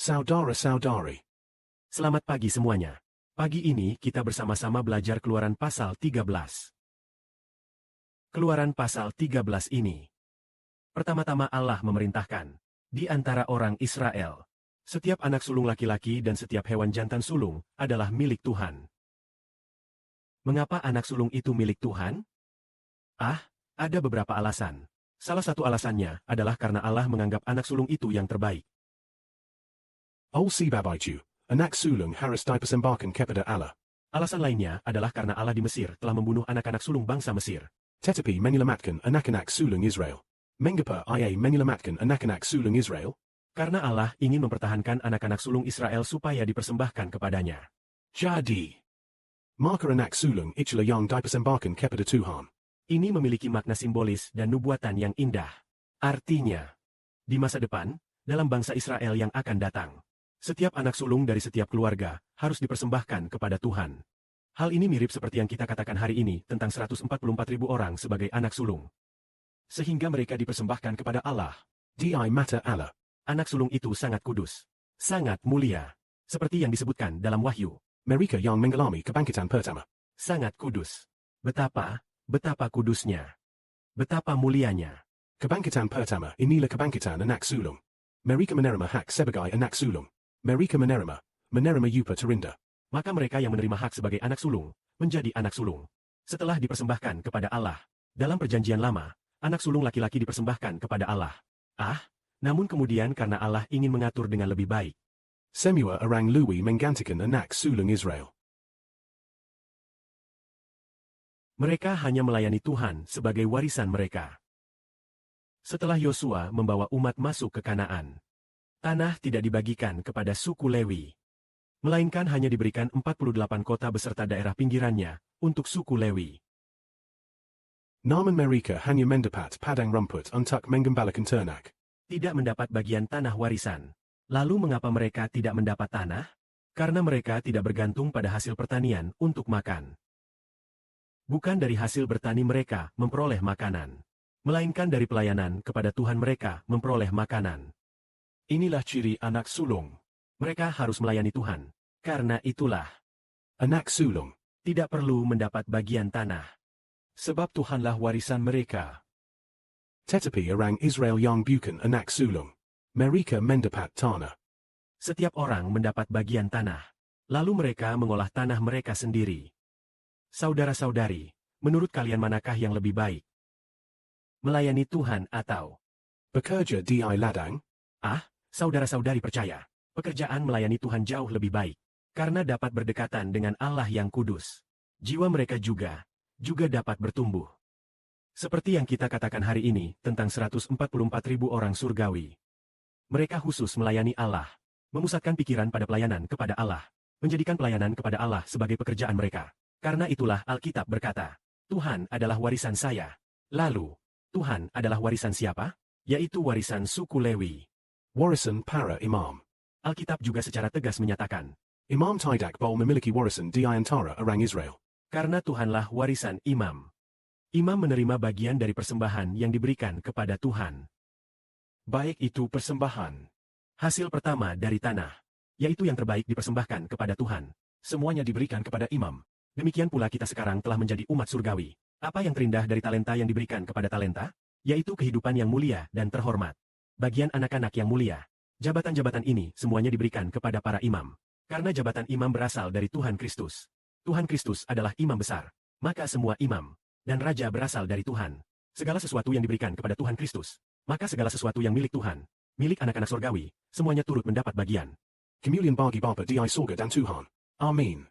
Saudara-saudari. Selamat pagi semuanya. Pagi ini kita bersama-sama belajar Keluaran pasal 13. Keluaran pasal 13 ini. Pertama-tama Allah memerintahkan, di antara orang Israel, setiap anak sulung laki-laki dan setiap hewan jantan sulung adalah milik Tuhan. Mengapa anak sulung itu milik Tuhan? Ada beberapa alasan. Salah satu alasannya adalah karena Allah menganggap anak sulung itu yang terbaik. Olsi babaitu, anak sulung harus dipersembahkan kepada Allah. Alasan lainnya adalah karena Allah di Mesir telah membunuh anak-anak sulung bangsa Mesir. Tetapi menyelamatkan anak-anak sulung Israel. Mengapa ia menyelamatkan anak-anak sulung Israel? Karena Allah ingin mempertahankan anak-anak sulung Israel supaya dipersembahkan kepadanya. Jadi, maka anak sulung itulah yang dipersembahkan kepada Tuhan. Ini memiliki makna simbolis dan nubuatan yang indah. Artinya, di masa depan, dalam bangsa Israel yang akan datang, setiap anak sulung dari setiap keluarga harus dipersembahkan kepada Tuhan. Hal ini mirip seperti yang kita katakan hari ini tentang 144.000 orang sebagai anak sulung. Sehingga mereka dipersembahkan kepada Allah. Di mata Allah. Anak sulung itu sangat kudus, sangat mulia. Seperti yang disebutkan dalam Wahyu. Mereka yang mengalami kebangkitan pertama. Sangat kudus. Betapa kudusnya. Betapa mulianya. Kebangkitan pertama inilah kebangkitan anak sulung. Mereka menerima hak sebagai anak sulung. Mereka menerima upah terindah. Maka mereka yang menerima hak sebagai anak sulung, menjadi anak sulung. Setelah dipersembahkan kepada Allah, dalam perjanjian lama, anak sulung laki-laki dipersembahkan kepada Allah. Namun kemudian karena Allah ingin mengatur dengan lebih baik, Semua orang Lewi menggantikan anak sulung Israel. Mereka hanya melayani Tuhan sebagai warisan mereka. Setelah Yosua membawa umat masuk ke Kanaan, tanah tidak dibagikan kepada suku Lewi, melainkan hanya diberikan 48 kota beserta daerah pinggirannya untuk suku Lewi. Namun mereka hanya mendapat padang rumput untuk mengembalakan ternak. Tidak mendapat bagian tanah warisan. Lalu mengapa mereka tidak mendapat tanah? Karena mereka tidak bergantung pada hasil pertanian untuk makan. Bukan dari hasil bertani mereka memperoleh makanan, melainkan dari pelayanan kepada Tuhan mereka memperoleh makanan. Inilah ciri anak sulung. Mereka harus melayani Tuhan. Karena itulah, Anak sulung tidak perlu mendapat bagian tanah. Sebab Tuhanlah warisan mereka. Tetapi orang Israel yang bukan anak sulung. Mereka mendapat tanah. Setiap orang mendapat bagian tanah. Lalu mereka mengolah tanah mereka sendiri. Saudara-saudari, menurut kalian manakah yang lebih baik? Melayani Tuhan atau bekerja di ladang? Saudara-saudari percaya, pekerjaan melayani Tuhan jauh lebih baik. Karena dapat berdekatan dengan Allah yang kudus. Jiwa mereka juga dapat bertumbuh. Seperti yang kita katakan hari ini tentang 144.000 orang surgawi. Mereka khusus melayani Allah, memusatkan pikiran pada pelayanan kepada Allah, menjadikan pelayanan kepada Allah sebagai pekerjaan mereka. Karena itulah Alkitab berkata, Tuhan adalah warisan saya. Lalu, Tuhan adalah warisan siapa? Yaitu warisan suku Lewi. Warisan para imam. Alkitab juga secara tegas menyatakan, Imam tidak boleh memiliki warisan di antara orang Israel. Karena Tuhanlah warisan imam. Imam menerima bagian dari persembahan yang diberikan kepada Tuhan. Baik itu persembahan. Hasil pertama dari tanah, yaitu yang terbaik dipersembahkan kepada Tuhan. Semuanya diberikan kepada imam. Demikian pula kita sekarang telah menjadi umat surgawi. Apa yang terindah dari talenta yang diberikan kepada talenta? Yaitu kehidupan yang mulia dan terhormat. Bagian anak-anak yang mulia. Jabatan-jabatan ini semuanya diberikan kepada para imam. Karena jabatan imam berasal dari Tuhan Kristus. Tuhan Kristus adalah imam besar. Maka semua imam dan raja berasal dari Tuhan. Segala sesuatu yang diberikan kepada Tuhan Kristus. Maka segala sesuatu yang milik Tuhan, milik anak-anak surgawi, semuanya turut mendapat bagian. Kemuliaan bagi Bapa di surga dan Tuhan. Amin.